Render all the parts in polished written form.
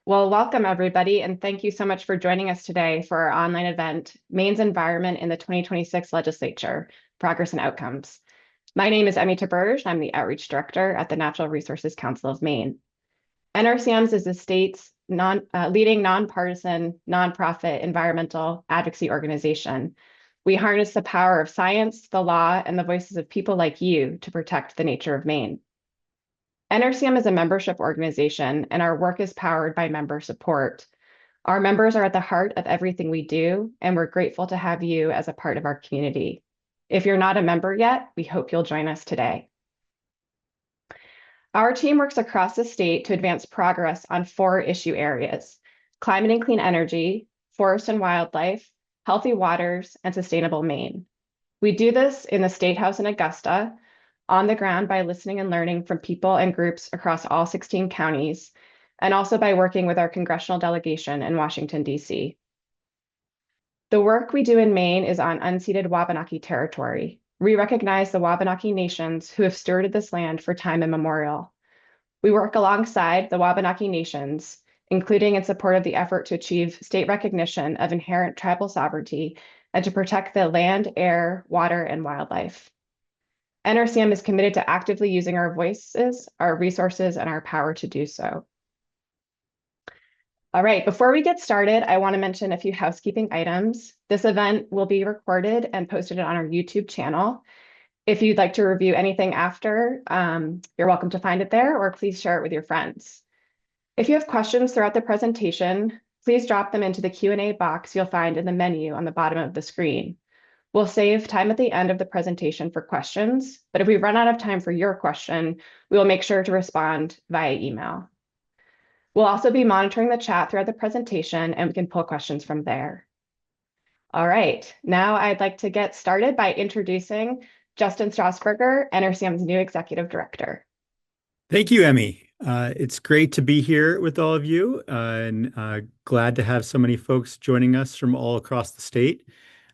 Well, welcome everybody, and thank you so much for joining us today for our online event, Maine's Environment in the 2026 Legislature, Progress and Outcomes. My name is Emmy Taberge. I'm the Outreach Director at the Natural Resources Council of Maine. NRCM's is the state's leading nonpartisan, nonprofit environmental advocacy organization. We harness the power of science, the law, and the voices of people like you to protect the nature of Maine. NRCM is a membership organization, and our work is powered by member support. Our members are at the heart of everything we do, and we're grateful to have you as a part of our community. If you're not a member yet, we hope you'll join us today. Our team works across the state to advance progress on 4 issue areas: climate and clean energy, forest and wildlife, healthy waters, and sustainable Maine. We do this in the State House in Augusta, on the ground by listening and learning from people and groups across all 16 counties, and also by working with our congressional delegation in Washington, D.C. The work we do in Maine is on unceded Wabanaki territory. We recognize the Wabanaki nations who have stewarded this land for time immemorial. We work alongside the Wabanaki nations, including in support of the effort to achieve state recognition of inherent tribal sovereignty and to protect the land, air, water, and wildlife. NRCM is committed to actively using our voices, our resources, and our power to do so. All right, before we get started, I want to mention a few housekeeping items. This event will be recorded and posted on our YouTube channel. If you'd like to review anything after, you're welcome to find it there, or please share it with your friends. If you have questions throughout the presentation, please drop them into the Q&A box you'll find in the menu on the bottom of the screen. We'll save time at the end of the presentation for questions, but if we run out of time for your question, we will make sure to respond via email. We'll also be monitoring the chat throughout the presentation, and we can pull questions from there. All right, now I'd like to get started by introducing Justin Strasburger, NRCM's new Executive Director. Thank you, Emmy. It's great to be here with all of you, and glad to have so many folks joining us from all across the state.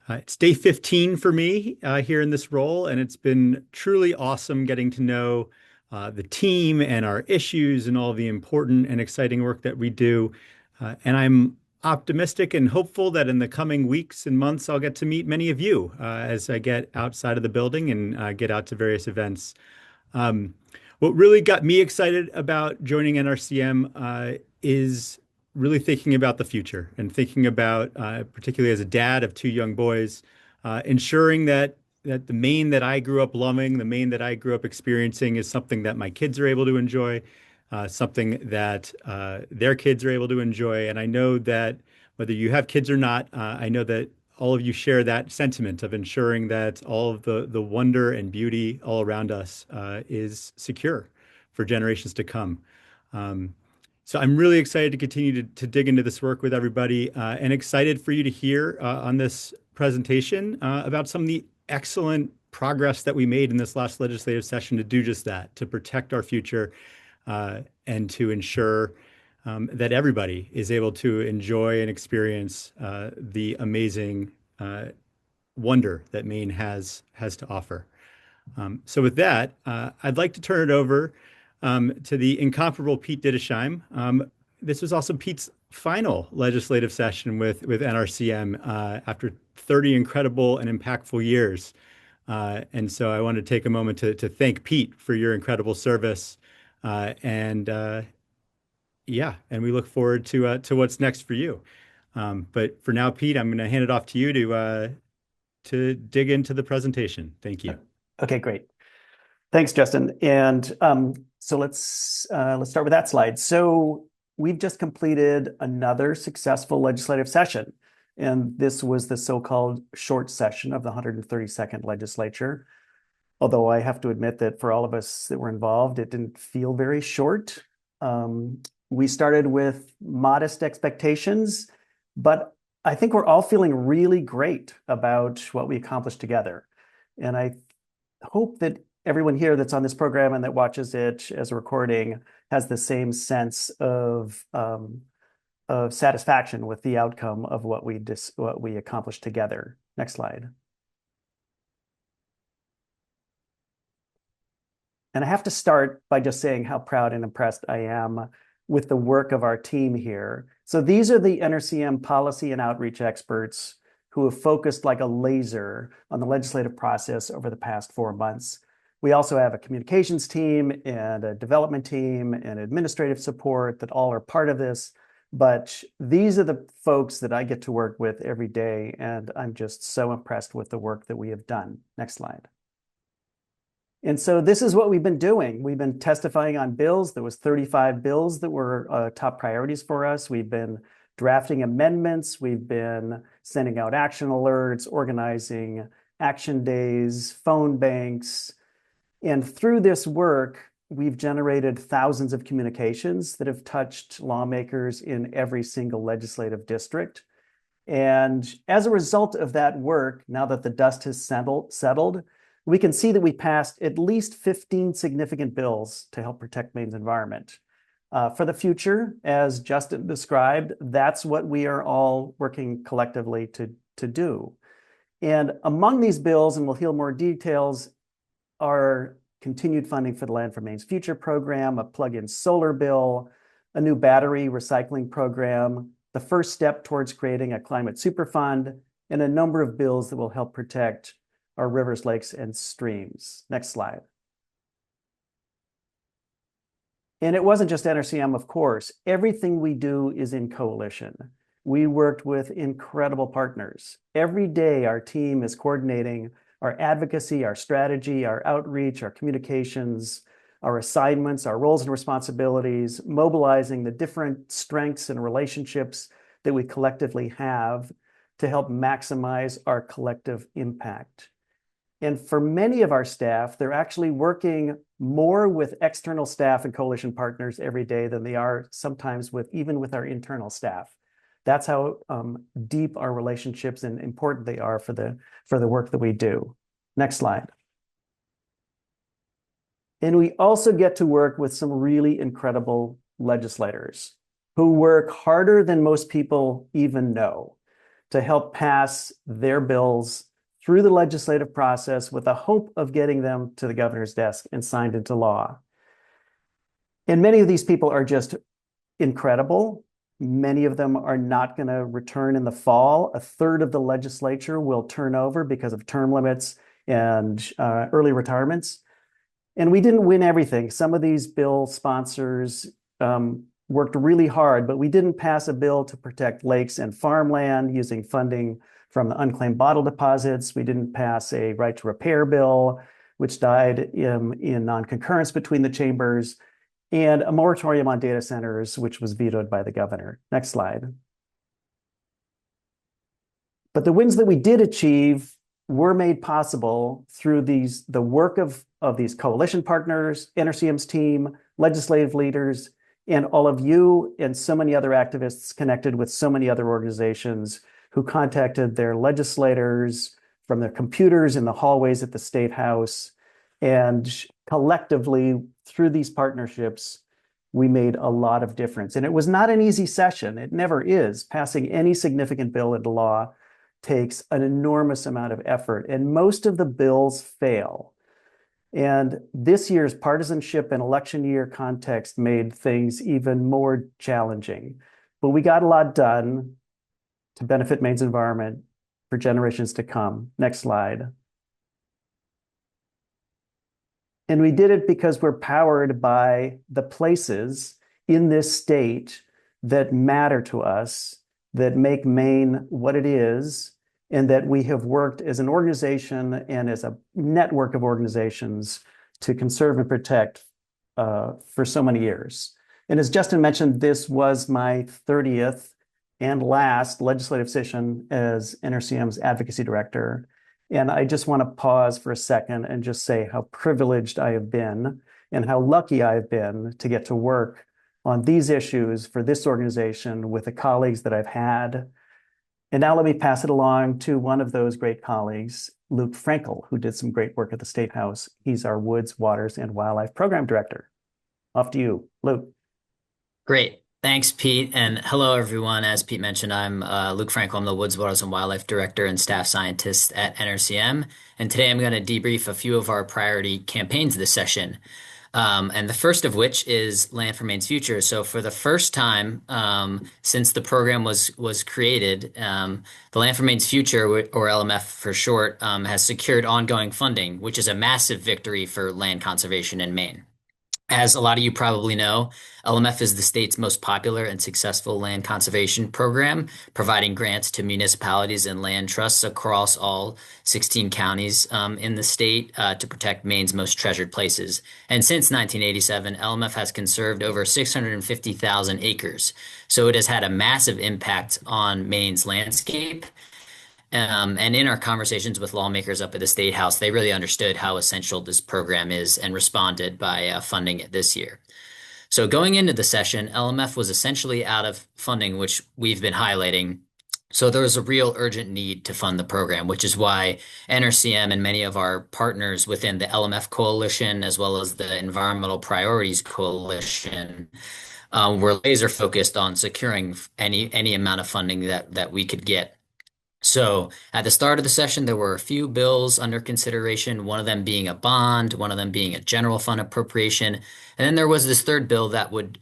It's day 15 for me here in this role, and it's been truly awesome getting to know the team and our issues and all the important and exciting work that we do. And I'm optimistic and hopeful that in the coming weeks and months, I'll get to meet many of you as I get outside of the building and get out to various events. What really got me excited about joining NRCM is really thinking about the future and thinking about, particularly as a dad of 2 young boys, ensuring that the Maine that I grew up loving, the Maine that I grew up experiencing is something that my kids are able to enjoy, something that their kids are able to enjoy. And I know that whether you have kids or not, I know that all of you share that sentiment of ensuring that all of the wonder and beauty all around us is secure for generations to come. So I'm really excited to continue to dig into this work with everybody and excited for you to hear on this presentation about some of the excellent progress that we made in this last legislative session to do just that, to protect our future and to ensure that everybody is able to enjoy and experience the amazing wonder that Maine has to offer. So with that, I'd like to turn it over to the incomparable Pete Dittesheim. This was also Pete's final legislative session with NRCM after 30 incredible and impactful years. And so I want to take a moment to thank Pete for your incredible service. And we look forward to what's next for you. But for now, Pete, I'm going to hand it off to you to dig into the presentation. Thank you. Okay, great. Thanks, Justin. And so let's start with that slide. So we've just completed another successful legislative session, and this was the so-called short session of the 132nd legislature. Although I have to admit that for all of us that were involved, it didn't feel very short. We started with modest expectations, but I think we're all feeling really great about what we accomplished together. And I hope that everyone here that's on this program and that watches it as a recording has the same sense of satisfaction with the outcome of what we accomplished together. Next slide. And I have to start by just saying how proud and impressed I am with the work of our team here. So these are the NRCM policy and outreach experts who have focused like a laser on the legislative process over the past 4 months. We also have a communications team and a development team and administrative support that all are part of this. But these are the folks that I get to work with every day, and I'm just so impressed with the work that we have done. Next slide. And so this is what we've been doing. We've been testifying on bills. There was 35 bills that were top priorities for us. We've been drafting amendments. We've been sending out action alerts, organizing action days, phone banks. And through this work, we've generated thousands of communications that have touched lawmakers in every single legislative district. And as a result of that work, now that the dust has settled, we can see that we passed at least 15 significant bills to help protect Maine's environment. For the future, as Justin described, that's what we are all working collectively to do. And among these bills, and we'll hear more details, are continued funding for the Land for Maine's Future program, a plug-in solar bill, a new battery recycling program, the first step towards creating a climate superfund, and a number of bills that will help protect our rivers, lakes, and streams. Next slide. And it wasn't just NRCM, of course. Everything we do is in coalition. We worked with incredible partners. Every day, our team is coordinating our advocacy, our strategy, our outreach, our communications, our assignments, our roles and responsibilities, mobilizing the different strengths and relationships that we collectively have to help maximize our collective impact. And for many of our staff, they're actually working more with external staff and coalition partners every day than they are sometimes even with our internal staff. That's how deep our relationships and important they are for the work that we do. Next slide. And we also get to work with some really incredible legislators who work harder than most people even know to help pass their bills through the legislative process with the hope of getting them to the governor's desk and signed into law. And many of these people are just incredible. Many of them are not going to return in the fall. A third of the legislature will turn over because of term limits and early retirements. And we didn't win everything. Some of these bill sponsors worked really hard, but we didn't pass a bill to protect lakes and farmland using funding from the unclaimed bottle deposits. We didn't pass a right to repair bill, which died in non-concurrence between the chambers, and a moratorium on data centers, which was vetoed by the governor. Next slide. But the wins that we did achieve were made possible through the work of these coalition partners, NRCM's team, legislative leaders, and all of you and so many other activists connected with so many other organizations who contacted their legislators from their computers in the hallways at the State House. And collectively, through these partnerships, we made a lot of difference. And it was not an easy session. It never is. Passing any significant bill into law takes an enormous amount of effort, and most of the bills fail. And this year's partisanship and election year context made things even more challenging. But we got a lot done to benefit Maine's environment for generations to come. Next slide. And we did it because we're powered by the places in this state that matter to us, that make Maine what it is, and that we have worked as an organization and as a network of organizations to conserve and protect for so many years. And as Justin mentioned, this was my 30th and last legislative session as NRCM's advocacy director. And I just want to pause for a second and just say how privileged I have been and how lucky I have been to get to work on these issues for this organization with the colleagues that I've had. And now let me pass it along to one of those great colleagues, Luke Frankel, who did some great work at the State House. He's our Woods, Waters, and Wildlife Program Director. Off to you, Luke. Great. Thanks, Pete. And hello, everyone. As Pete mentioned, I'm Luke Frankel. I'm the Woods, Waters, and Wildlife Director and Staff Scientist at NRCM. And today I'm going to debrief a few of our priority campaigns this session. And the first of which is Land for Maine's Future. So for the first time since the program was created, the Land for Maine's Future, or LMF for short, has secured ongoing funding, which is a massive victory for land conservation in Maine. As a lot of you probably know, LMF is the state's most popular and successful land conservation program, providing grants to municipalities and land trusts across all 16 counties in the state to protect Maine's most treasured places. And since 1987, LMF has conserved over 650,000 acres. So it has had a massive impact on Maine's landscape. And in our conversations with lawmakers up at the State House, they really understood how essential this program is and responded by funding it this year. So going into the session, LMF was essentially out of funding, which we've been highlighting. So there was a real urgent need to fund the program, which is why NRCM and many of our partners within the LMF Coalition, as well as the Environmental Priorities Coalition, were laser focused on securing any amount of funding that we could get. So at the start of the session, there were a few bills under consideration, one of them being a bond, one of them being a general fund appropriation. And then there was this third bill that would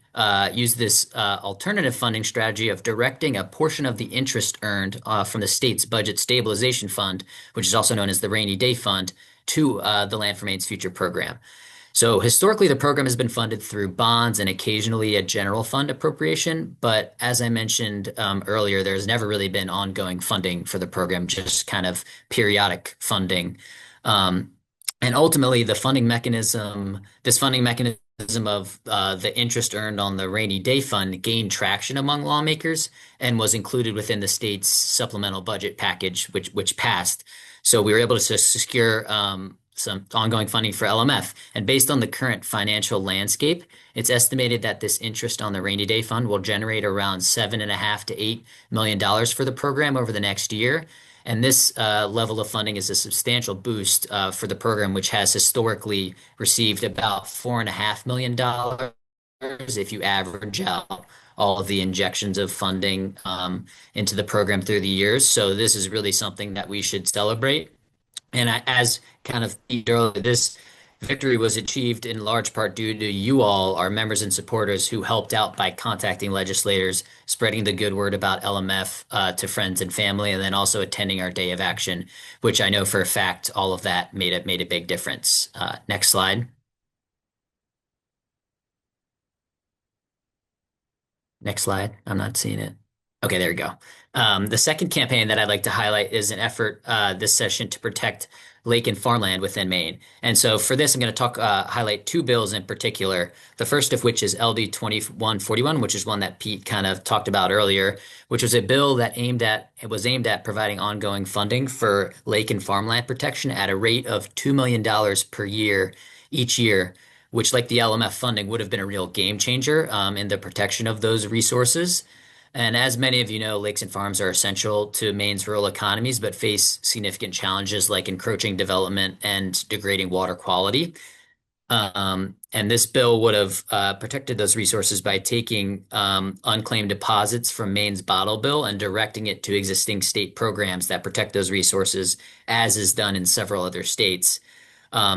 use this alternative funding strategy of directing a portion of the interest earned from the state's budget stabilization fund, which is also known as the Rainy Day Fund, to the Land for Maine's Future program. So historically, the program has been funded through bonds and occasionally a general fund appropriation. But as I mentioned earlier, there's never really been ongoing funding for the program, just kind of periodic funding. And ultimately, this funding mechanism of the interest earned on the Rainy Day Fund gained traction among lawmakers and was included within the state's supplemental budget package, which passed. So we were able to secure some ongoing funding for LMF. And based on the current financial landscape, it's estimated that this interest on the Rainy Day Fund will generate around $7.5 to $8 million for the program over the next year. And this level of funding is a substantial boost for the program, which has historically received about $4.5 million if you average out all of the injections of funding into the program through the years. So this is really something that we should celebrate. And as kind of earlier, this victory was achieved in large part due to you all, our members and supporters, who helped out by contacting legislators, spreading the good word about LMF to friends and family, and then also attending our day of action, which I know for a fact all of that made a big difference. Next slide. Next slide. I'm not seeing it. Okay, there we go. The second campaign that I'd like to highlight is an effort this session to protect lake and farmland within Maine. And so for this, I'm going to highlight two bills in particular. The first of which is LD 2141, which is one that Pete kind of talked about earlier, which was a bill that was aimed at providing ongoing funding for lake and farmland protection at a rate of $2 million per year each year, which, like the LMF funding, would have been a real game changer in the protection of those resources. And as many of you know, lakes and farms are essential to Maine's rural economies, but face significant challenges like encroaching development and degrading water quality. And this bill would have protected those resources by taking unclaimed deposits from Maine's bottle bill and directing it to existing state programs that protect those resources, as is done in several other states.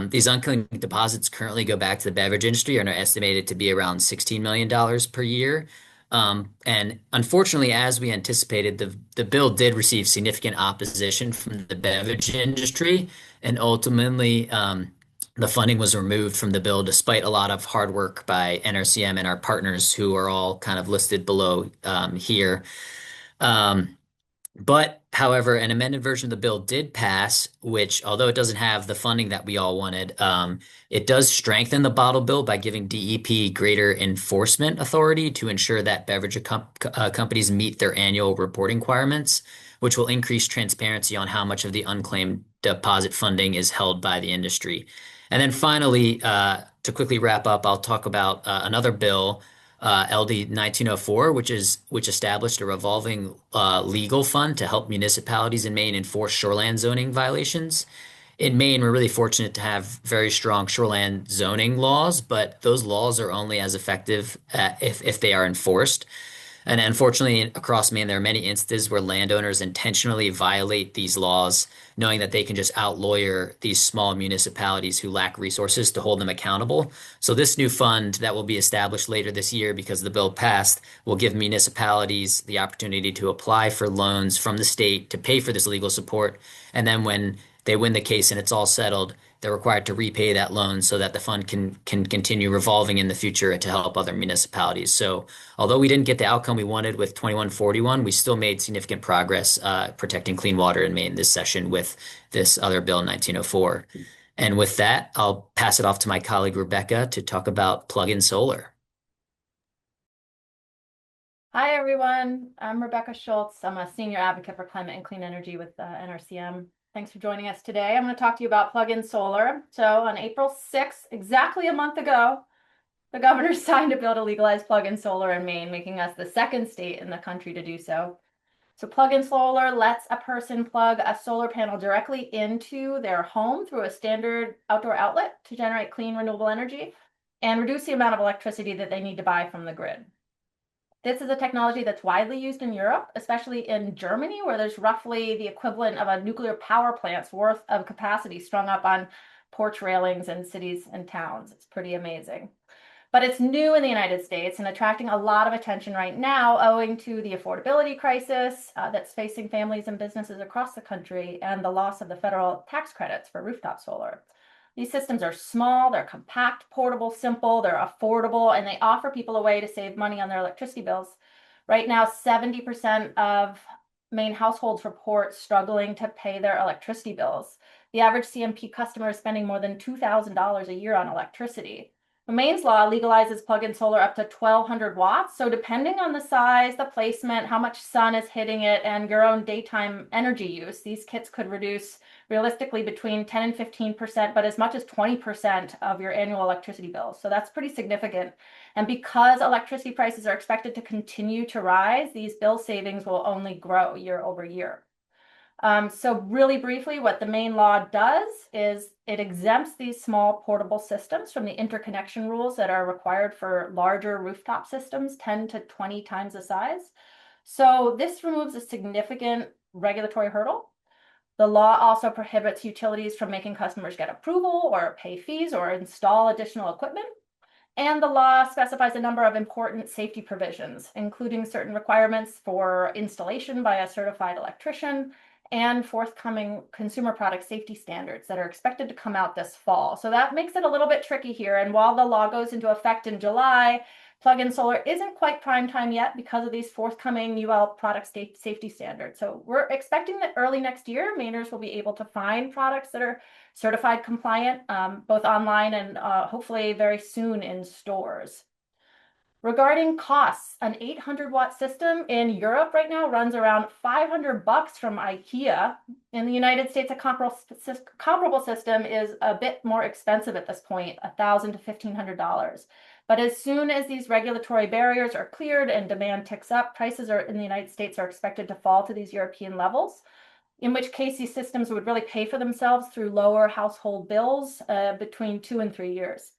These unclaimed deposits currently go back to the beverage industry and are estimated to be around $16 million per year. And unfortunately, as we anticipated, the bill did receive significant opposition from the beverage industry, and ultimately the funding was removed from the bill despite a lot of hard work by NRCM and our partners, who are all kind of listed below here. But however, an amended version of the bill did pass, which, although it doesn't have the funding that we all wanted, it does strengthen the bottle bill by giving DEP greater enforcement authority to ensure that beverage companies meet their annual reporting requirements, which will increase transparency on how much of the unclaimed deposit funding is held by the industry. And then finally, to quickly wrap up, I'll talk about another bill, LD 1904, which established a revolving legal fund to help municipalities in Maine enforce shoreland zoning violations. In Maine, we're really fortunate to have very strong shoreland zoning laws, but those laws are only as effective if they are enforced. And unfortunately, across Maine, there are many instances where landowners intentionally violate these laws, knowing that they can just outlawyer these small municipalities who lack resources to hold them accountable. So this new fund that will be established later this year because the bill passed will give municipalities the opportunity to apply for loans from the state to pay for this legal support. And then when they win the case and it's all settled, they're required to repay that loan so that the fund can continue revolving in the future to help other municipalities. So although we didn't get the outcome we wanted with 2141, we still made significant progress protecting clean water in Maine this session with this other bill 1904. And with that, I'll pass it off to my colleague Rebecca to talk about plug-in solar. Hi, everyone. I'm Rebecca Schultz. I'm a senior advocate for climate and clean energy with NRCM. Thanks for joining us today. I'm going to talk to you about plug-in solar. So on April 6th, exactly a month ago, the governor signed a bill to legalize plug-in solar in Maine, making us the second state in the country to do so. So plug-in solar lets a person plug a solar panel directly into their home through a standard outdoor outlet to generate clean, renewable energy and reduce the amount of electricity that they need to buy from the grid. This is a technology that's widely used in Europe, especially in Germany, where there's roughly the equivalent of a nuclear power plant's worth of capacity strung up on porch railings in cities and towns. It's pretty amazing. But it's new in the United States and attracting a lot of attention right now owing to the affordability crisis that's facing families and businesses across the country and the loss of the federal tax credits for rooftop solar. These systems are small, they're compact, portable, simple, they're affordable, and they offer people a way to save money on their electricity bills. Right now, 70% of Maine households report struggling to pay their electricity bills. The average CMP customer is spending more than $2,000 a year on electricity. Maine's law legalizes plug-in solar up to 1,200 watts. So depending on the size, the placement, how much sun is hitting it, and your own daytime energy use, these kits could reduce realistically between 10 and 15%, but as much as 20% of your annual electricity bills. So that's pretty significant. And because electricity prices are expected to continue to rise, these bill savings will only grow year over year. So really briefly, what the Maine law does is it exempts these small portable systems from the interconnection rules that are required for larger rooftop systems, 10 to 20 times the size. So this removes a significant regulatory hurdle. The law also prohibits utilities from making customers get approval or pay fees or install additional equipment. And the law specifies a number of important safety provisions, including certain requirements for installation by a certified electrician and forthcoming consumer product safety standards that are expected to come out this fall. So that makes it a little bit tricky here. And while the law goes into effect in July, plug-in solar isn't quite prime time yet because of these forthcoming UL product safety standards. So we're expecting that early next year, Mainers will be able to find products that are certified compliant, both online and hopefully very soon in stores. Regarding costs, an 800-watt system in Europe right now runs around $500 from IKEA. In the United States, a comparable system is a bit more expensive at this point, $1,000 to $1,500. But as soon as these regulatory barriers are cleared and demand ticks up, prices in the United States are expected to fall to these European levels, in which case these systems would really pay for themselves through lower household bills between 2 and 3 years.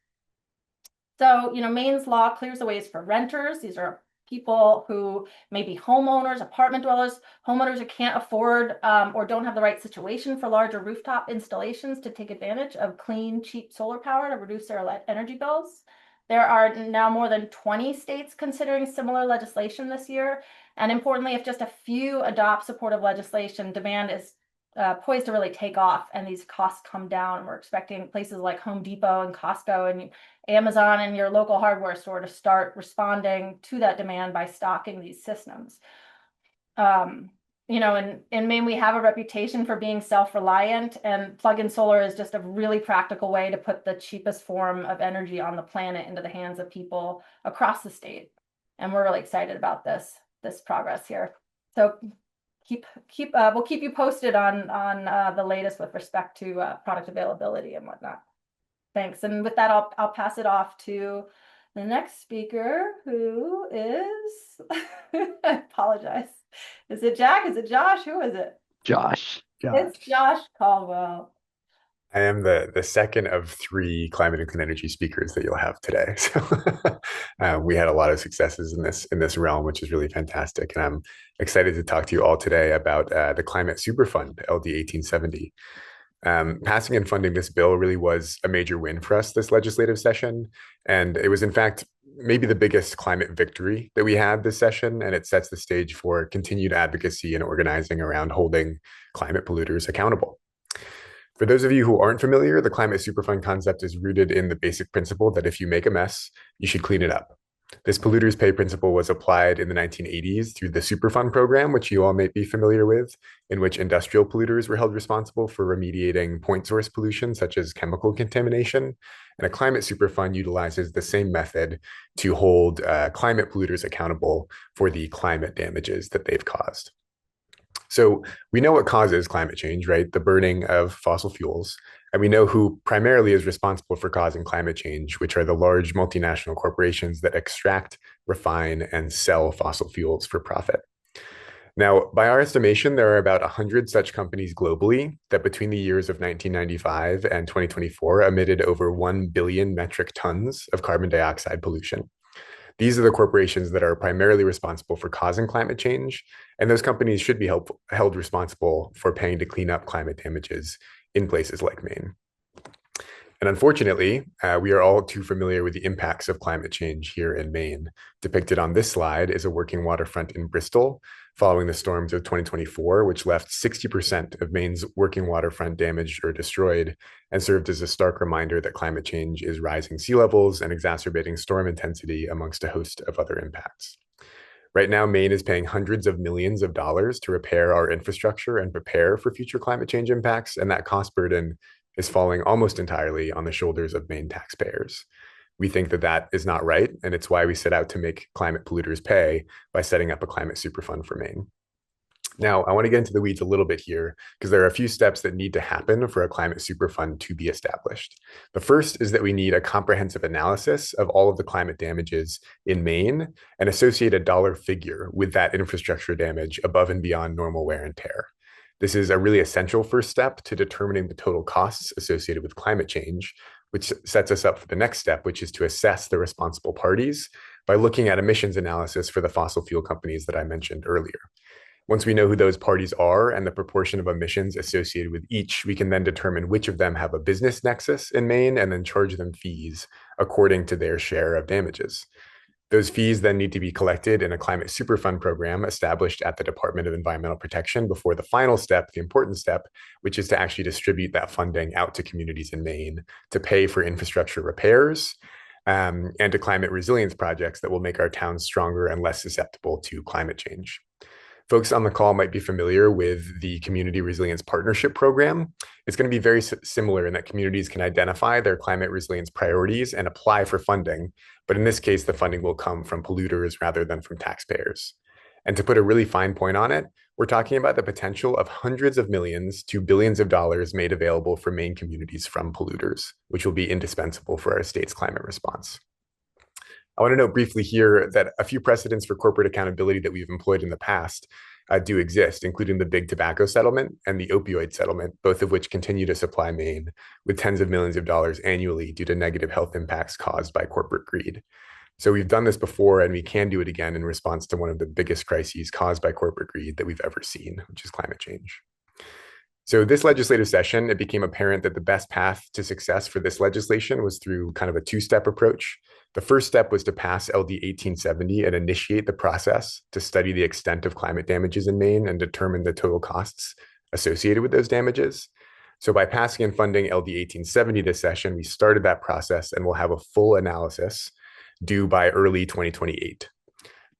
So, Maine's law clears the ways for renters. These are people who may be homeowners, apartment dwellers, homeowners who can't afford or don't have the right situation for larger rooftop installations to take advantage of clean, cheap solar power to reduce their energy bills. There are now more than 20 states considering similar legislation this year. And importantly, if just a few adopt supportive legislation, demand is poised to really take off and these costs come down. We're expecting places like Home Depot and Costco and Amazon and your local hardware store to start responding to that demand by stocking these systems. In Maine, we have a reputation for being self-reliant, and plug-in solar is just a really practical way to put the cheapest form of energy on the planet into the hands of people across the state. And we're really excited about this progress here. So we'll keep you posted on the latest with respect to product availability and whatnot. Thanks. And with that, I'll pass it off to the next speaker, who is, I apologize. Is it Jack? Is it Josh? Who is it? Josh. It's Josh Caldwell. I am the second of three climate and clean energy speakers that you'll have today. So we had a lot of successes in this realm, which is really fantastic. And I'm excited to talk to you all today about the Climate Superfund, LD 1870. Passing and funding this bill really was a major win for us this legislative session. And it was, in fact, maybe the biggest climate victory that we had this session. And it sets the stage for continued advocacy and organizing around holding climate polluters accountable. For those of you who aren't familiar, the Climate Superfund concept is rooted in the basic principle that if you make a mess, you should clean it up. This polluters pay principle was applied in the 1980s through the Superfund program, which you all may be familiar with, in which industrial polluters were held responsible for remediating point source pollution, such as chemical contamination. And a climate superfund utilizes the same method to hold climate polluters accountable for the climate damages that they've caused. So we know what causes climate change, right? The burning of fossil fuels. And we know who primarily is responsible for causing climate change, which are the large multinational corporations that extract, refine, and sell fossil fuels for profit. Now, by our estimation, there are about 100 such companies globally that between the years of 1995 and 2024 emitted over 1 billion metric tons of carbon dioxide pollution. These are the corporations that are primarily responsible for causing climate change, and those companies should be held responsible for paying to clean up climate damages in places like Maine. And unfortunately, we are all too familiar with the impacts of climate change here in Maine. Depicted on this slide is a working waterfront in Bristol following the storms of 2024, which left 60% of Maine's working waterfront damaged or destroyed, and served as a stark reminder that climate change is rising sea levels and exacerbating storm intensity amongst a host of other impacts. Right now, Maine is paying hundreds of millions of dollars to repair our infrastructure and prepare for future climate change impacts, and that cost burden is falling almost entirely on the shoulders of Maine taxpayers. We think that that is not right, and it's why we set out to make climate polluters pay by setting up a climate superfund for Maine. Now, I want to get into the weeds a little bit here because there are a few steps that need to happen for a climate superfund to be established. The first is that we need a comprehensive analysis of all of the climate damages in Maine and associate a dollar figure with that infrastructure damage above and beyond normal wear and tear. This is a really essential first step to determining the total costs associated with climate change, which sets us up for the next step, which is to assess the responsible parties by looking at emissions analysis for the fossil fuel companies that I mentioned earlier. Once we know who those parties are and the proportion of emissions associated with each, we can then determine which of them have a business nexus in Maine and then charge them fees according to their share of damages. Those fees then need to be collected in a climate superfund program established at the Department of Environmental Protection before the final step, the important step, which is to actually distribute that funding out to communities in Maine to pay for infrastructure repairs and to climate resilience projects that will make our towns stronger and less susceptible to climate change. Folks on the call might be familiar with the Community Resilience Partnership Program. It's going to be very similar in that communities can identify their climate resilience priorities and apply for funding. But in this case, the funding will come from polluters rather than from taxpayers. And to put a really fine point on it, we're talking about the potential of hundreds of millions to billions of dollars made available for Maine communities from polluters, which will be indispensable for our state's climate response. I want to note briefly here that a few precedents for corporate accountability that we've employed in the past do exist, including the big tobacco settlement and the opioid settlement, both of which continue to supply Maine with tens of millions of dollars annually due to negative health impacts caused by corporate greed. So we've done this before, and we can do it again in response to one of the biggest crises caused by corporate greed that we've ever seen, which is climate change. So this legislative session, it became apparent that the best path to success for this legislation was through kind of a two-step approach. The first step was to pass LD 1870 and initiate the process to study the extent of climate damages in Maine and determine the total costs associated with those damages. So by passing and funding LD 1870 this session, we started that process and we'll have a full analysis due by early 2028.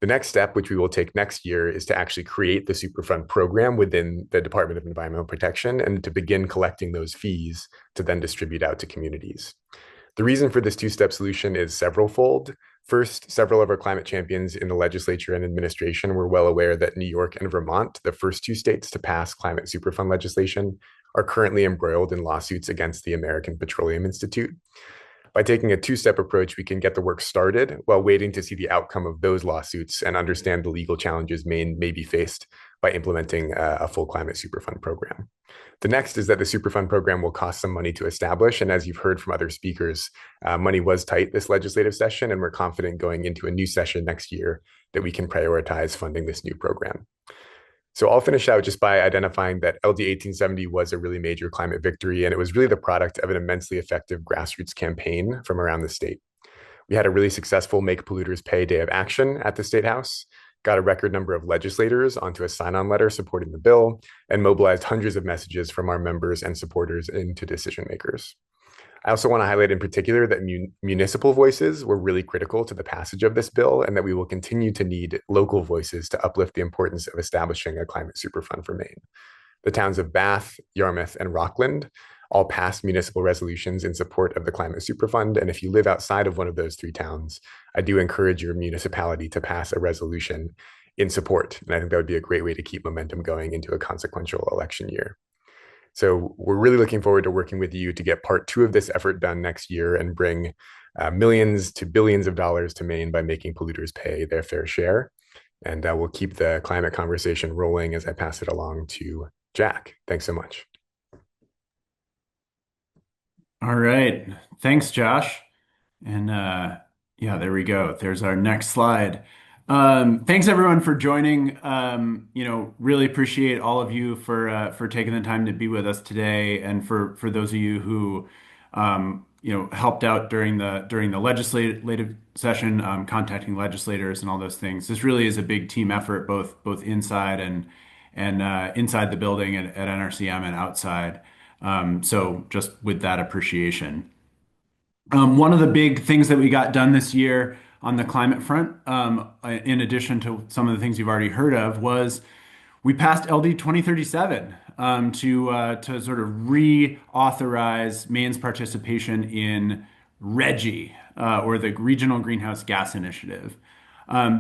The next step, which we will take next year, is to actually create the Superfund program within the Department of Environmental Protection and to begin collecting those fees to then distribute out to communities. The reason for this two-step solution is several-fold. First, several of our climate champions in the legislature and administration were well aware that New York and Vermont, the first two states to pass climate Superfund legislation, are currently embroiled in lawsuits against the American Petroleum Institute. By taking a two-step approach, we can get the work started while waiting to see the outcome of those lawsuits and understand the legal challenges Maine may be faced by implementing a full climate superfund program. The next is that the Superfund program will cost some money to establish. And as you've heard from other speakers, money was tight this legislative session, and we're confident going into a new session next year that we can prioritize funding this new program. So I'll finish out just by identifying that LD 1870 was a really major climate victory, and it was really the product of an immensely effective grassroots campaign from around the state. We had a really successful Make Polluters Pay Day of Action at the State House, got a record number of legislators onto a sign-on letter supporting the bill, and mobilized hundreds of messages from our members and supporters into decision makers. I also want to highlight in particular that municipal voices were really critical to the passage of this bill, and that we will continue to need local voices to uplift the importance of establishing a climate superfund for Maine. The towns of Bath, Yarmouth, and Rockland all passed municipal resolutions in support of the Climate Superfund. And if you live outside of one of those three towns, I do encourage your municipality to pass a resolution in support. And I think that would be a great way to keep momentum going into a consequential election year. So we're really looking forward to working with you to get part two of this effort done next year and bring millions to billions of dollars to Maine by making polluters pay their fair share. And we'll keep the climate conversation rolling as I pass it along to Jack. Thanks so much. All right. Thanks, Josh. And yeah, there we go. There's our next slide. Thanks everyone for joining. Really appreciate all of you for taking the time to be with us today, and for those of you who helped out during the legislative session, contacting legislators and all those things. This really is a big team effort, both inside and inside the building at NRCM and outside. So just with that appreciation. One of the big things that we got done this year on the climate front, in addition to some of the things you've already heard of, was we passed LD 2037 to sort of reauthorize Maine's participation in RGGI, or the Regional Greenhouse Gas Initiative.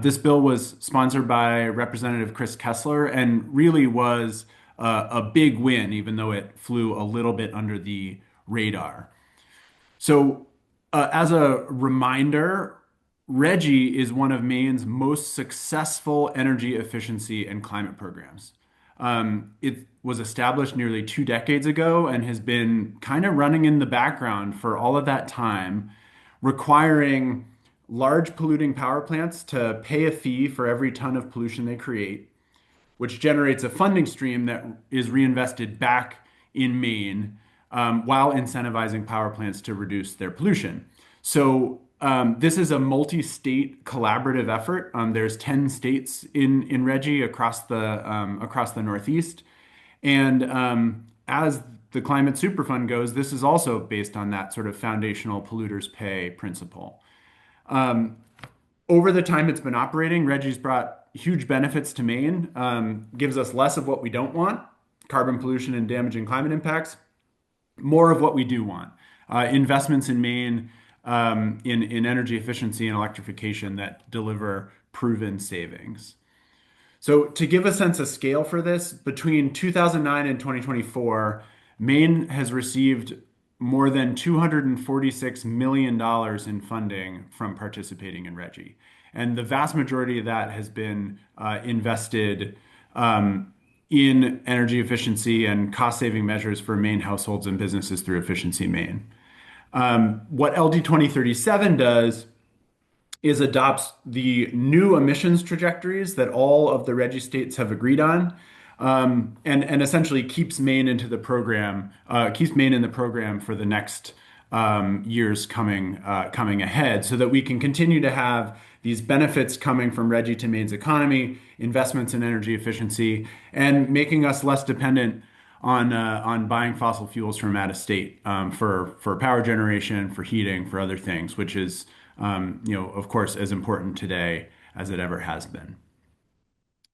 This bill was sponsored by Representative Chris Kessler and really was a big win, even though it flew a little bit under the radar. So as a reminder, RGGI is one of Maine's most successful energy efficiency and climate programs. It was established nearly 2 decades ago and has been kind of running in the background for all of that time, requiring large polluting power plants to pay a fee for every ton of pollution they create, which generates a funding stream that is reinvested back in Maine, while incentivizing power plants to reduce their pollution. So this is a multi-state collaborative effort. There's 10 states in RGGI across the Northeast. And as the Climate Superfund goes, this is also based on that sort of foundational polluters pay principle. Over the time it's been operating, RGGI's brought huge benefits to Maine, gives us less of what we don't want, carbon pollution and damaging climate impacts, more of what we do want, investments in Maine, in energy efficiency and electrification that deliver proven savings. So to give a sense of scale for this, between 2009 and 2024, Maine has received more than $246 million in funding from participating in RGGI. And the vast majority of that has been invested in energy efficiency and cost-saving measures for Maine households and businesses through Efficiency Maine. What LD 2037 does is adopts the new emissions trajectories that all of the RGGI states have agreed on, and essentially keeps Maine into the program, keeps Maine in the program for the next years coming ahead, so that we can continue to have these benefits coming from RGGI to Maine's economy, investments in energy efficiency, and making us less dependent on buying fossil fuels from out of state for power generation, for heating, for other things, which is of course as important today as it ever has been.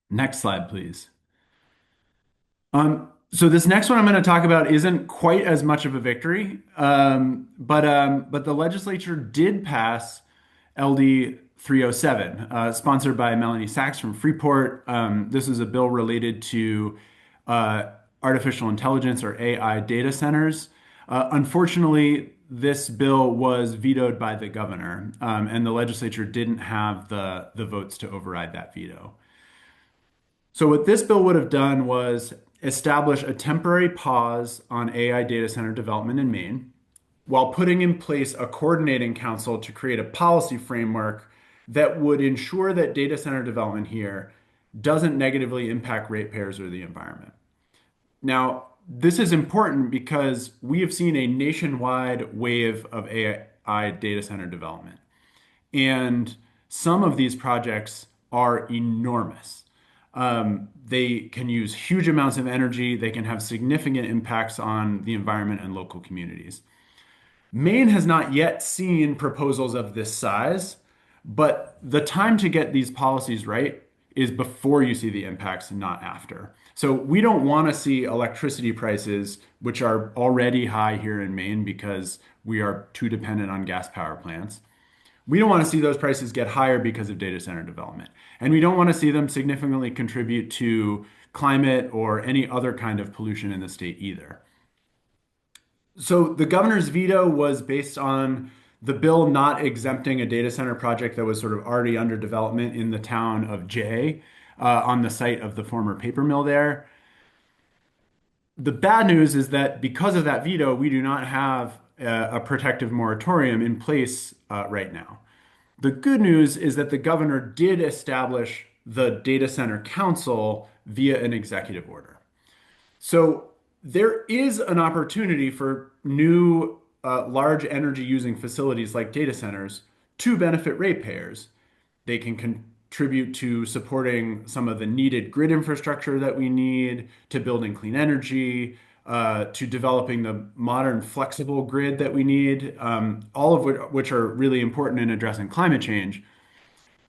Next slide, please. So this next one I'm going to talk about isn't quite as much of a victory, but the legislature did pass LD 307, sponsored by Melanie Sachs from Freeport. This is a bill related to artificial intelligence, or AI, data centers. Unfortunately, this bill was vetoed by the governor, and the legislature didn't have the votes to override that veto. So what this bill would have done was establish a temporary pause on AI data center development in Maine, while putting in place a coordinating council to create a policy framework that would ensure that data center development here doesn't negatively impact ratepayers or the environment. Now, this is important because we have seen a nationwide wave of AI data center development. And some of these projects are enormous. They can use huge amounts of energy. They can have significant impacts on the environment and local communities. Maine has not yet seen proposals of this size, but the time to get these policies right is before you see the impacts, not after. So we don't want to see electricity prices, which are already high here in Maine because we are too dependent on gas power plants. We don't want to see those prices get higher because of data center development. And we don't want to see them significantly contribute to climate or any other kind of pollution in the state either. So the governor's veto was based on the bill not exempting a data center project that was sort of already under development in the town of Jay, on the site of the former paper mill there. The bad news is that because of that veto, we do not have a protective moratorium in place right now. The good news is that the governor did establish the data center council via an executive order. So there is an opportunity for new large energy using facilities like data centers to benefit ratepayers. They can contribute to supporting some of the needed grid infrastructure that we need, to building clean energy, to developing the modern flexible grid that we need, all of which are really important in addressing climate change.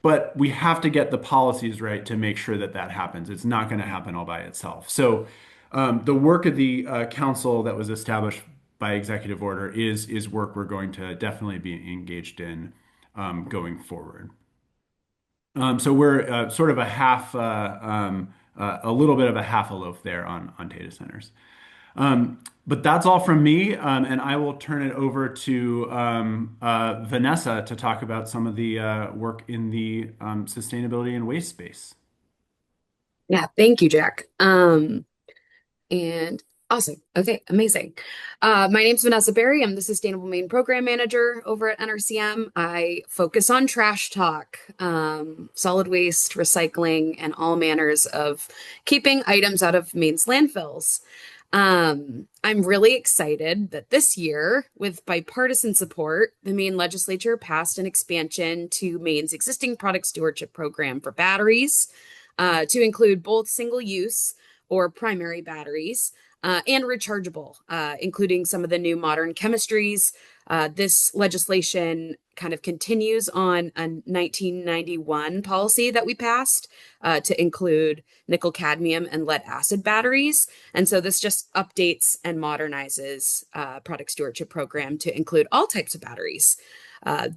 But we have to get the policies right to make sure that that happens. It's not going to happen all by itself. So the work of the council that was established by executive order is work we're going to definitely be engaged in going forward. So we're sort of a little bit of a half a loaf there on data centers. But that's all from me, and I will turn it over to Vanessa to talk about some of the work in the sustainability and waste space. Yeah, thank you, Jack. And awesome. Okay, amazing. My name's Vanessa Berry. I'm the Sustainable Maine Program Manager over at NRCM. I focus on trash talk, solid waste, recycling, and all manners of keeping items out of Maine's landfills. I'm really excited that this year, with bipartisan support, the Maine legislature passed an expansion to Maine's existing product stewardship program for batteries, to include both single-use or primary batteries, and rechargeable, including some of the new modern chemistries. This legislation kind of continues on a 1991 policy that we passed to include nickel, cadmium, and lead acid batteries. And so this just updates and modernizes product stewardship program to include all types of batteries.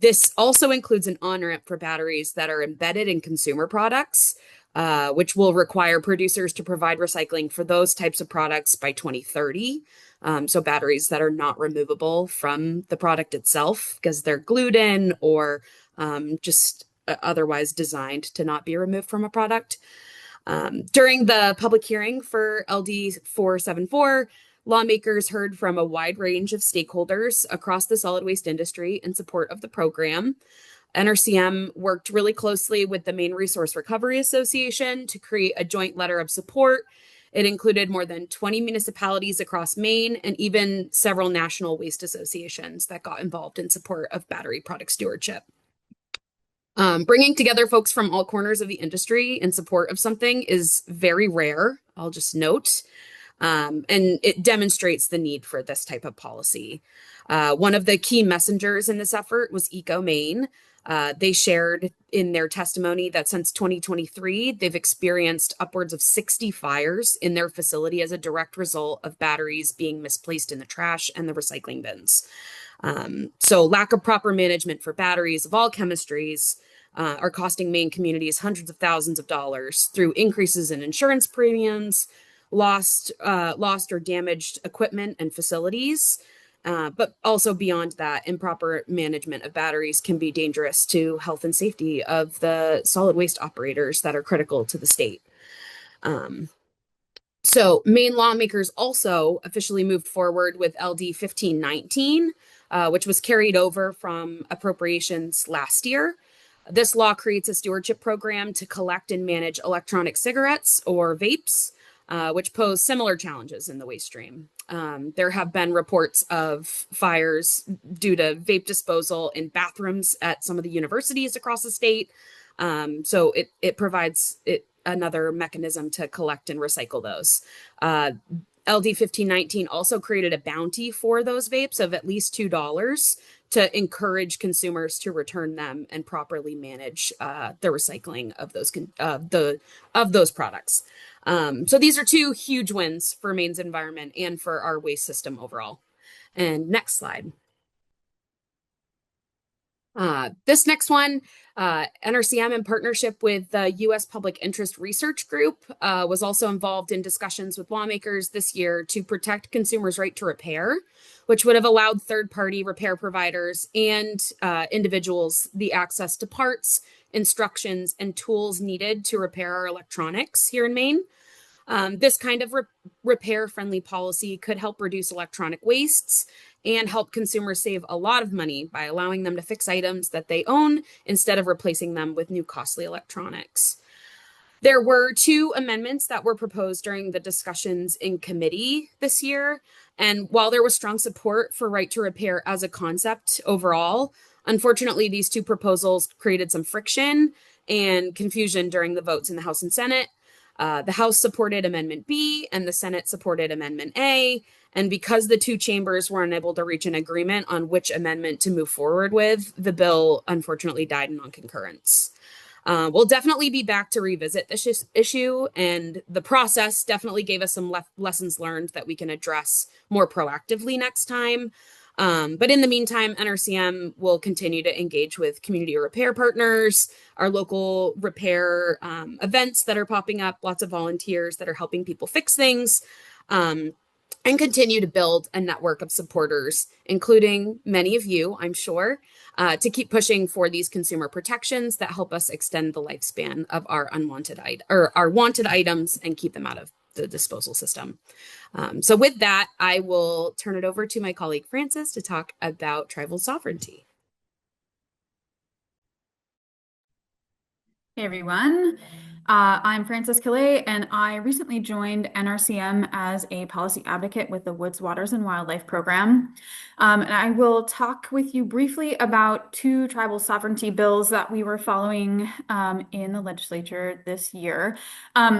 This also includes an on-ramp for batteries that are embedded in consumer products, which will require producers to provide recycling for those types of products by 2030. So batteries that are not removable from the product itself because they're glued in or just otherwise designed to not be removed from a product. During the public hearing for LD 474, lawmakers heard from a wide range of stakeholders across the solid waste industry in support of the program. NRCM worked really closely with the Maine Resource Recovery Association to create a joint letter of support. It included more than 20 municipalities across Maine and even several national waste associations that got involved in support of battery product stewardship. Bringing together folks from all corners of the industry in support of something is very rare, I'll just note, and it demonstrates the need for this type of policy. One of the key messengers in this effort was Eco Maine. They shared in their testimony that since 2023, they've experienced upwards of 60 fires in their facility as a direct result of batteries being misplaced in the trash and the recycling bins. So lack of proper management for batteries of all chemistries are costing Maine communities hundreds of thousands of dollars through increases in insurance premiums, lost or damaged equipment and facilities, But also beyond that, improper management of batteries can be dangerous to health and safety of the solid waste operators that are critical to the state. So Maine lawmakers also officially moved forward with LD 1519, which was carried over from appropriations last year. This law creates a stewardship program to collect and manage electronic cigarettes or vapes, which pose similar challenges in the waste stream. There have been reports of fires due to vape disposal in bathrooms at some of the universities across the state. So it provides another mechanism to collect and recycle those. LD 1519 also created a bounty for those vapes of at least $2 to encourage consumers to return them and properly manage the recycling of those products. So these are two huge wins for Maine's environment and for our waste system overall. And next slide. This next one, NRCM in partnership with the U.S. Public Interest Research Group was also involved in discussions with lawmakers this year to protect consumers' right to repair, which would have allowed third-party repair providers and individuals the access to parts, instructions, and tools needed to repair our electronics here in Maine. This kind of repair-friendly policy could help reduce electronic wastes and help consumers save a lot of money by allowing them to fix items that they own instead of replacing them with new costly electronics. There were 2 amendments that were proposed during the discussions in committee this year. And while there was strong support for right to repair as a concept overall, unfortunately, these 2 proposals created some friction and confusion during the votes in the House and Senate. The House supported Amendment B and the Senate supported Amendment A. And because the 2 chambers were unable to reach an agreement on which amendment to move forward with, the bill unfortunately died in non-concurrence. We'll definitely be back to revisit this issue, and the process definitely gave us some lessons learned that we can address more proactively next time. But in the meantime, NRCM will continue to engage with community repair partners, our local repair events that are popping up, lots of volunteers that are helping people fix things, and continue to build a network of supporters, including many of you, I'm sure, to keep pushing for these consumer protections that help us extend the lifespan of our our wanted items and keep them out of the disposal system. So with that, I will turn it over to my colleague Frances to talk about tribal sovereignty. Hey everyone, I'm Frances Calais, and I recently joined NRCM as a policy advocate with the Woods, Waters, and Wildlife Program. And I will talk with you briefly about 2 tribal sovereignty bills that we were following in the legislature this year.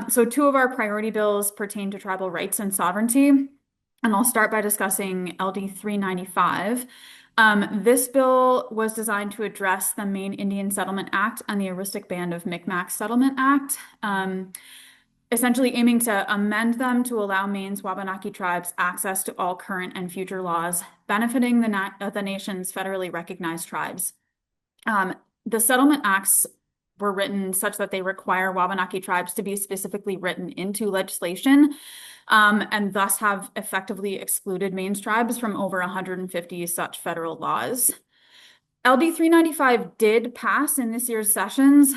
So 2 of our priority bills pertain to tribal rights and sovereignty, and I'll start by discussing LD 395. This bill was designed to address the Maine Indian Settlement Act and the Aroostook Band of Micmac Settlement Act, essentially aiming to amend them to allow Maine's Wabanaki tribes access to all current and future laws benefiting the nation's federally recognized tribes. The settlement acts were written such that they require Wabanaki tribes to be specifically written into legislation, and thus have effectively excluded Maine's tribes from over 150 such federal laws. LD 395 did pass in this year's sessions,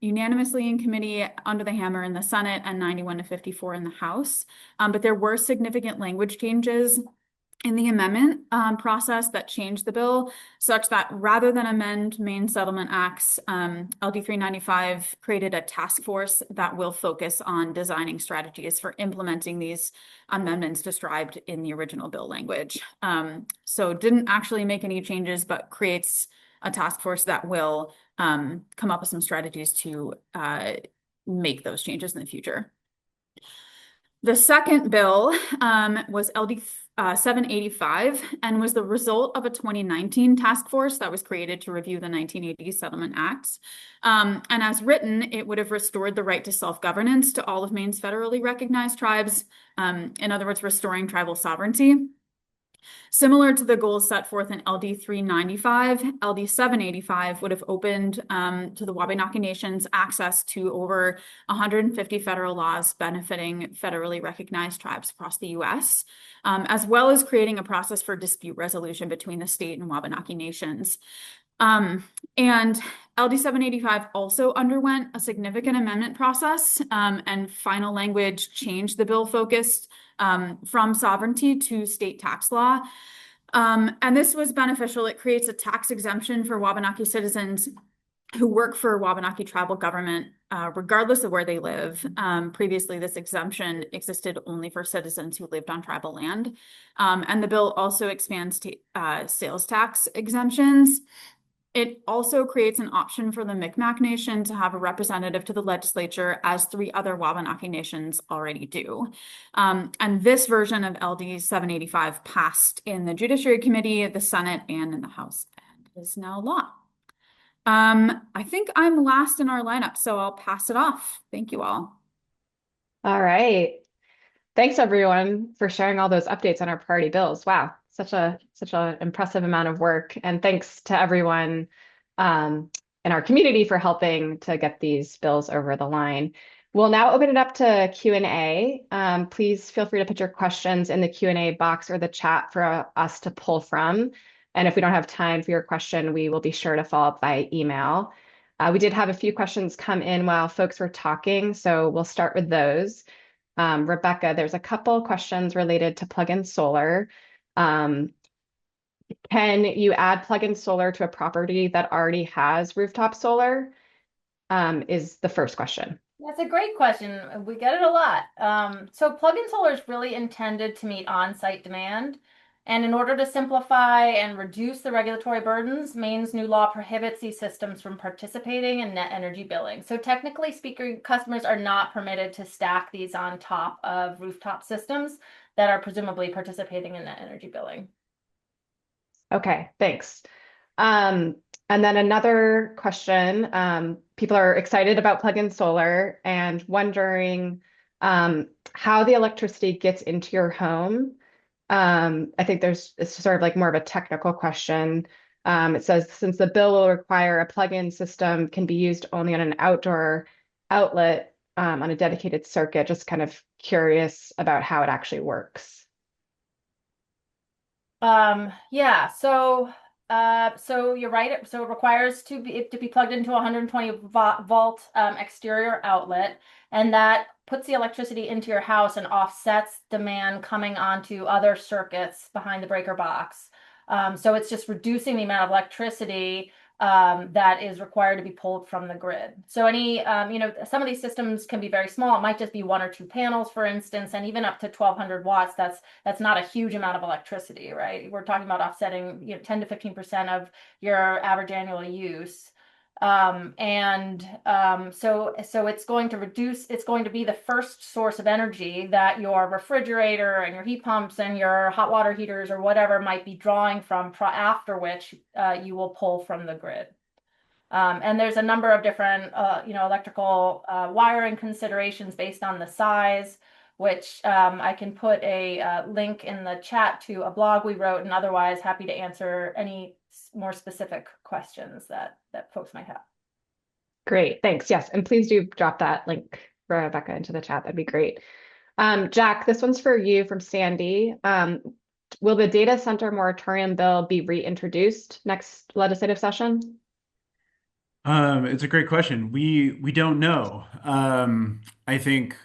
unanimously in committee under the hammer in the Senate and 91-54 in the House. But there were significant language changes in the amendment process that changed the bill, such that rather than amend Maine settlement acts, LD 395 created a task force that will focus on designing strategies for implementing these amendments described in the original bill language. So didn't actually make any changes, but creates a task force that will come up with some strategies to make those changes in the future. The second bill was LD 785 and was the result of a 2019 task force that was created to review the 1980 Settlement Acts. And as written, it would have restored the right to self-governance to all of Maine's federally recognized tribes. In other words, restoring tribal sovereignty. Similar to the goals set forth in LD 395, LD 785 would have opened to the Wabanaki Nations access to over 150 federal laws benefiting federally recognized tribes across the U.S., as well as creating a process for dispute resolution between the state and Wabanaki Nations. And LD 785 also underwent a significant amendment process, and final language changed the bill focused from sovereignty to state tax law. And this was beneficial. It creates a tax exemption for Wabanaki citizens who work for Wabanaki tribal government, regardless of where they live. Previously, this exemption existed only for citizens who lived on tribal land. And the bill also expands to sales tax exemptions. It also creates an option for the Micmac Nation to have a representative to the legislature, as 3 other Wabanaki nations already do. And this version of LD 785 passed in the Judiciary Committee, the Senate, and in the House, and is now law. I think I'm last in our lineup, so I'll pass it off. Thank you all. All right. Thanks everyone for sharing all those updates on our priority bills. Wow, such a impressive amount of work. And thanks to everyone in our community for helping to get these bills over the line. We'll now open it up to Q&A. Please feel free to put your questions in the Q&A box or the chat for us to pull from. And if we don't have time for your question, we will be sure to follow up by email. We did have a few questions come in while folks were talking, so we'll start with those. Rebecca, there's a couple questions related to plug-in solar. Can you add plug-in solar to a property that already has rooftop solar? Is the first question. That's a great question. We get it a lot. So plug-in solar is really intended to meet on-site demand. And in order to simplify and reduce the regulatory burdens, Maine's new law prohibits these systems from participating in net energy billing. So technically speaking, customers are not permitted to stack these on top of rooftop systems that are presumably participating in net energy billing. Okay, thanks. And then another question, people are excited about plug-in solar and wondering how the electricity gets into your home. I think it's sort of like more of a technical question. It says, since the bill will require a plug-in system can be used only on an outdoor outlet on a dedicated circuit, just kind of curious about how it actually works. Yeah, so you're right. So it requires to be plugged into a 120 volt exterior outlet, and that puts the electricity into your house and offsets demand coming onto other circuits behind the breaker box. So it's just reducing the amount of electricity that is required to be pulled from the grid. So some of these systems can be very small. It might just be 1 or 2 panels, for instance, and even up to 1200 watts. That's not a huge amount of electricity, right? We're talking about offsetting 10 to 15% of your average annual use. So it's going to be the first source of energy that your refrigerator and your heat pumps and your hot water heaters or whatever might be drawing from, after which you will pull from the grid. And there's a number of different electrical wiring considerations based on the size, which I can put a link in the chat to a blog we wrote, and otherwise happy to answer any more specific questions that folks might have. Great, thanks. Yes, and please do drop that link, Rebecca, into the chat. That'd be great. Jack, this one's for you from Sandy. Will the data center moratorium bill be reintroduced next legislative session? It's a great question. We don't know. I think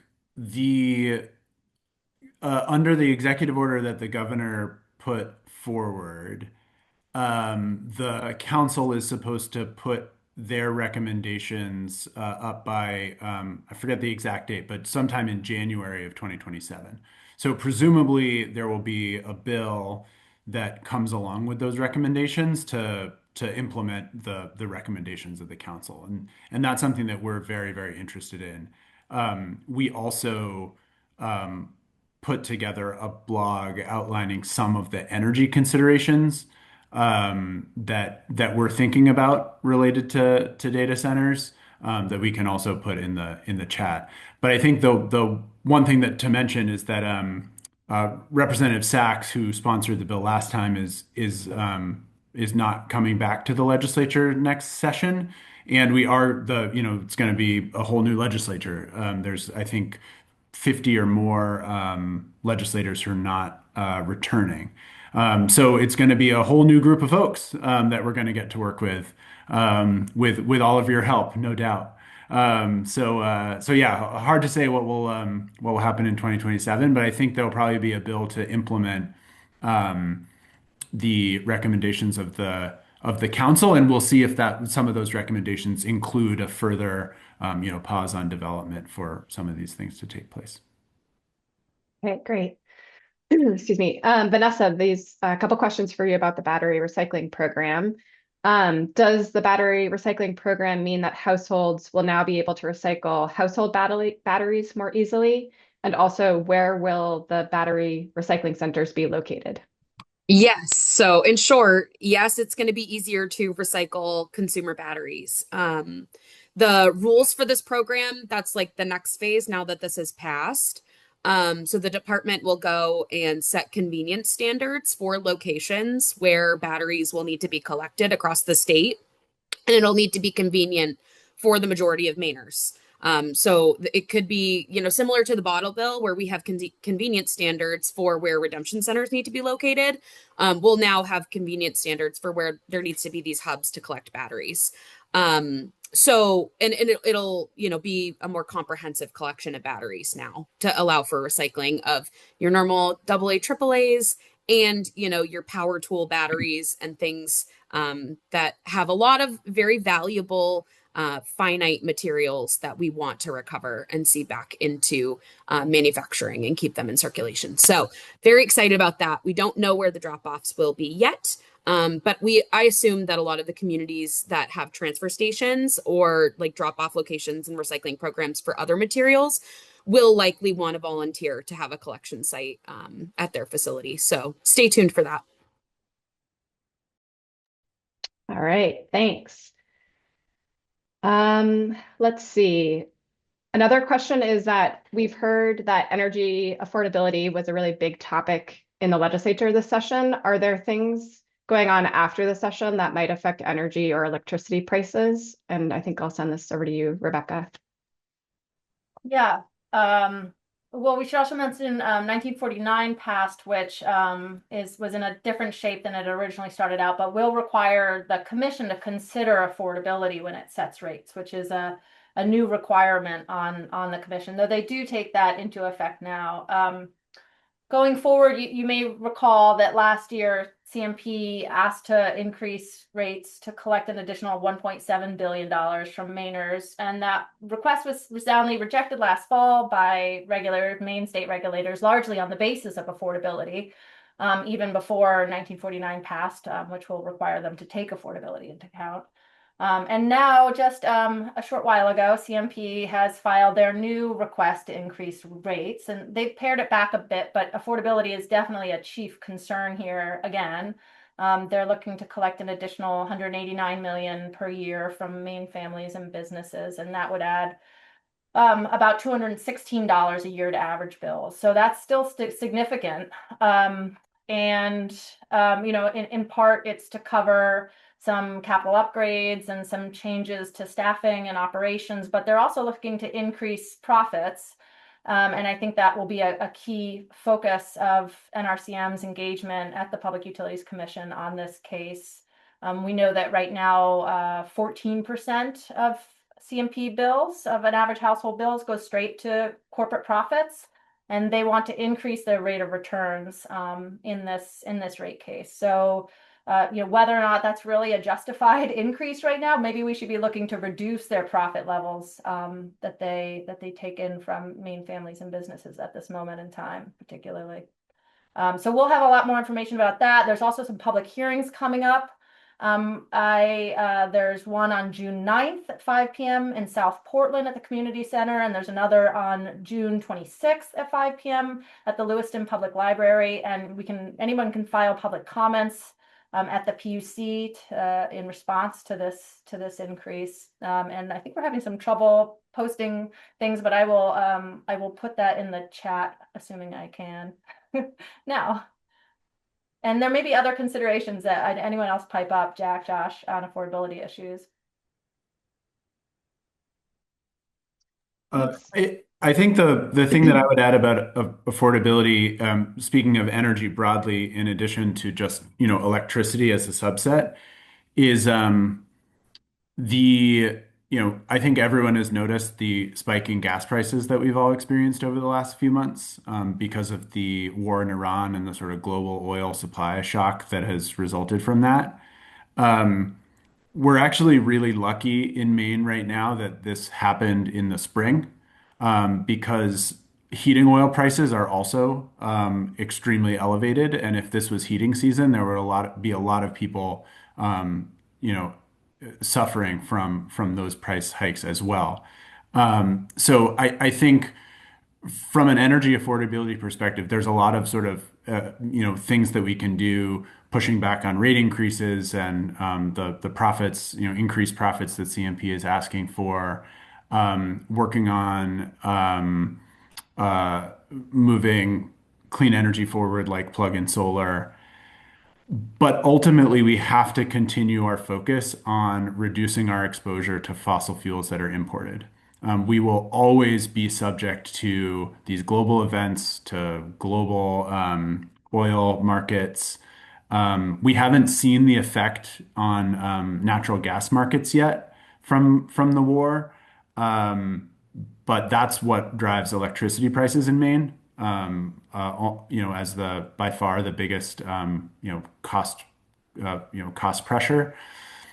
under the executive order that the governor put forward, the council is supposed to put their recommendations up by, I forget the exact date, but sometime in January of 2027. So presumably there will be a bill that comes along with those recommendations to implement the recommendations of the council. And that's something that we're very, very interested in. We also put together a blog outlining some of the energy considerations that we're thinking about related to data centers that we can also put in the chat. But I think the one thing to mention is that Representative Sachs, who sponsored the bill last time, is not coming back to the legislature next session. And we are it's going to be a whole new legislature. There's, I think, 50 or more legislators who are not returning. So it's going to be a whole new group of folks that we're going to get to work with all of your help, no doubt. So yeah, hard to say what will happen in 2027, but I think there'll probably be a bill to implement the recommendations of the council, and we'll see if some of those recommendations include a further pause on development for some of these things to take place. Okay, great. Excuse me. Vanessa, these couple questions for you about the battery recycling program. Does the battery recycling program mean that households will now be able to recycle household batteries more easily? And also, where will the battery recycling centers be located? Yes. So in short, yes, it's going to be easier to recycle consumer batteries. The rules for this program, that's like the next phase now that this has passed. So the department will go and set convenience standards for locations where batteries will need to be collected across the state, and it'll need to be convenient for the majority of Mainers. So it could be, similar to the bottle bill where we have convenience standards for where redemption centers need to be located. We'll now have convenience standards for where there needs to be these hubs to collect batteries. So it'll be a more comprehensive collection of batteries now to allow for recycling of your normal AA, AAAs, and your power tool batteries and things that have a lot of very valuable finite materials that we want to recover and see back into manufacturing and keep them in circulation. So very excited about that. We don't know where the drop-offs will be yet. But I assume that a lot of the communities that have transfer stations or like drop-off locations and recycling programs for other materials will likely want to volunteer to have a collection site at their facility. So stay tuned for that. All right, thanks. Let's see. Another question is that we've heard that energy affordability was a really big topic in the legislature this session. Are there things going on after the session that might affect energy or electricity prices? And I think I'll send this over to you, Rebecca. Yeah. Well, we should also mention 1949 passed, which was in a different shape than it originally started out, but will require the commission to consider affordability when it sets rates, which is a new requirement on the commission, though they do take that into effect now. Going forward, you may recall that last year CMP asked to increase rates to collect an additional $1.7 billion from Mainers, and that request was resoundingly rejected last fall by Maine state regulators, largely on the basis of affordability, even before 1949 passed, which will require them to take affordability into account. And now, just a short while ago, CMP has filed their new request to increase rates, and they've pared it back a bit, but affordability is definitely a chief concern here again. They're looking to collect an additional $189 million per year from Maine families and businesses, and that would add about $216 a year to average bills. So that's still significant. In part, it's to cover some capital upgrades and some changes to staffing and operations, but they're also looking to increase profits. And I think that will be a key focus of NRCM's engagement at the Public Utilities Commission on this case. We know that right now, 14% of CMP bills, of an average household bills, go straight to corporate profits, and they want to increase their rate of returns in this rate case. So whether or not that's really a justified increase right now, maybe we should be looking to reduce their profit levels that they take in from Maine families and businesses at this moment in time, particularly. So we'll have a lot more information about that. There's also some public hearings coming up. There's one on June 9th at 5 p.m. in South Portland at the Community Center, and there's another on June 26th at 5 p.m. at the Lewiston Public Library. And anyone can file public comments at the PUC in response to this increase. And I think we're having some trouble posting things, but I will put that in the chat, assuming I can now. And there may be other considerations that anyone else pipe up, Jack, Josh, on affordability issues. I think the thing that I would add about affordability, speaking of energy broadly, in addition to just, electricity as a subset, is I think everyone has noticed the spike in gas prices that we've all experienced over the last few months, because of the war in Iran and the sort of global oil supply shock that has resulted from that. We're actually really lucky in Maine right now that this happened in the spring, because heating oil prices are also extremely elevated. And if this was heating season, there would be a lot of people, suffering from those price hikes as well. So I think from an energy affordability perspective, there's a lot of sort of things that we can do, pushing back on rate increases and the profits, increased profits that CMP is asking for, working on moving clean energy forward, like plug-in solar. But ultimately, we have to continue our focus on reducing our exposure to fossil fuels that are imported. We will always be subject to these global events, to global oil markets. We haven't seen the effect on natural gas markets yet from the war, but that's what drives electricity prices in Maine. As by far the biggest cost pressure.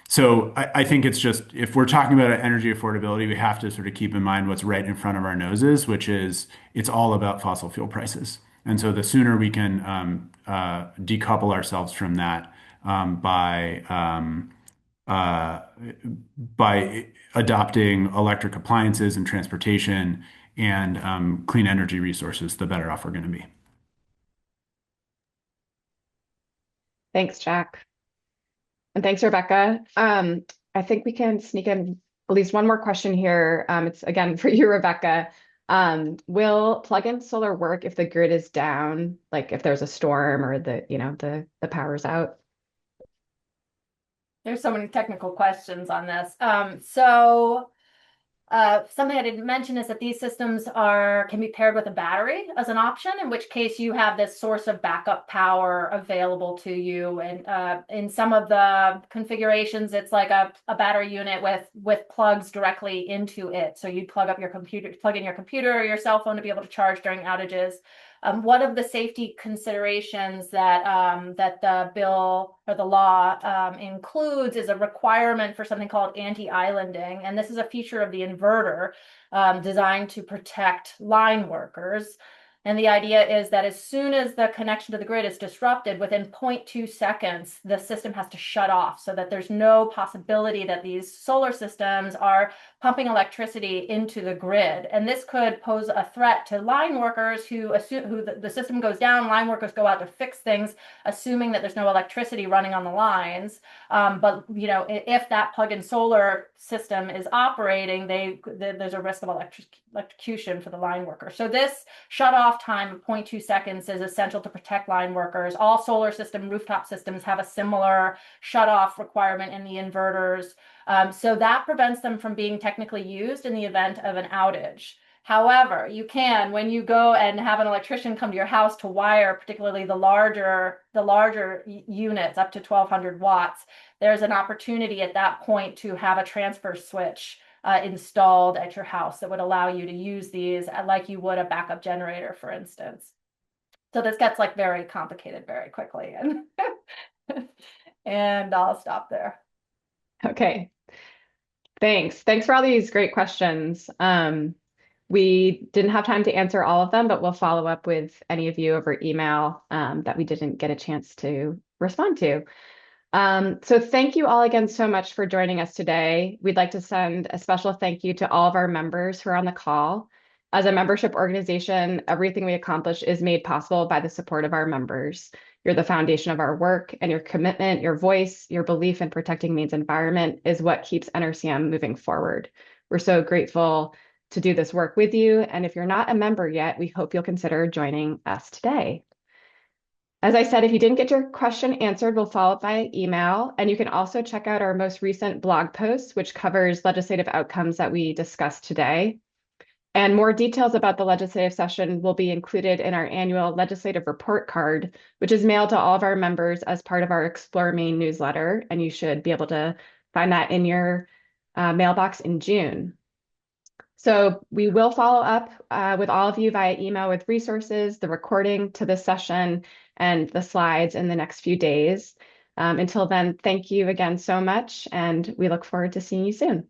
So I think it's just, if we're talking about energy affordability, we have to sort of keep in mind what's right in front of our noses, which is it's all about fossil fuel prices. And so the sooner we can decouple ourselves from that, by adopting electric appliances and transportation and clean energy resources, the better off we're going to be. Thanks, Jack. And thanks, Rebecca. I think we can sneak in at least one more question here. It's again for you, Rebecca. Will plug-in solar work if the grid is down, like if there's a storm or the power's out? There's so many technical questions on this. Something I didn't mention is that these systems can be paired with a battery as an option, in which case you have this source of backup power available to you. And in some of the configurations, it's like a battery unit with plugs directly into it. So you plug in your computer or your cell phone to be able to charge during outages. One of the safety considerations that the bill or the law includes is a requirement for something called anti-islanding. And this is a feature of the inverter designed to protect line workers. And the idea is that as soon as the connection to the grid is disrupted, within 0.2 seconds, the system has to shut off, so that there's no possibility that these solar systems are pumping electricity into the grid. And this could pose a threat to line workers who the system goes down, line workers go out to fix things, assuming that there's no electricity running on the lines. But if that plug-in solar system is operating, there's a risk of electrocution for the line worker. So this shut-off time of 0.2 seconds is essential to protect line workers. All solar rooftop systems have a similar shut-off requirement in the inverters. So that prevents them from being technically used in the event of an outage. However, you can, when you go and have an electrician come to your house to wire, particularly the larger units up to 1200 watts, there's an opportunity at that point to have a transfer switch installed at your house that would allow you to use these like you would a backup generator, for instance. So this gets very complicated very quickly, and I'll stop there. Okay. Thanks for all these great questions. We didn't have time to answer all of them, but we'll follow up with any of you over email that we didn't get a chance to respond to. So thank you all again so much for joining us today. We'd like to send a special thank you to all of our members who are on the call. As a membership organization, everything we accomplish is made possible by the support of our members. You're the foundation of our work, and your commitment, your voice, your belief in protecting Maine's environment is what keeps NRCM moving forward. We're so grateful to do this work with you. And if you're not a member yet, we hope you'll consider joining us today. As I said, if you didn't get your question answered, we'll follow up by email. And you can also check out our most recent blog post, which covers legislative outcomes that we discussed today. And more details about the legislative session will be included in our annual legislative report card, which is mailed to all of our members as part of our Explore Maine newsletter. And you should be able to find that in your mailbox in June. So we will follow up with all of you via email with resources, the recording to this session, and the slides in the next few days. Until then, thank you again so much, and we look forward to seeing you soon.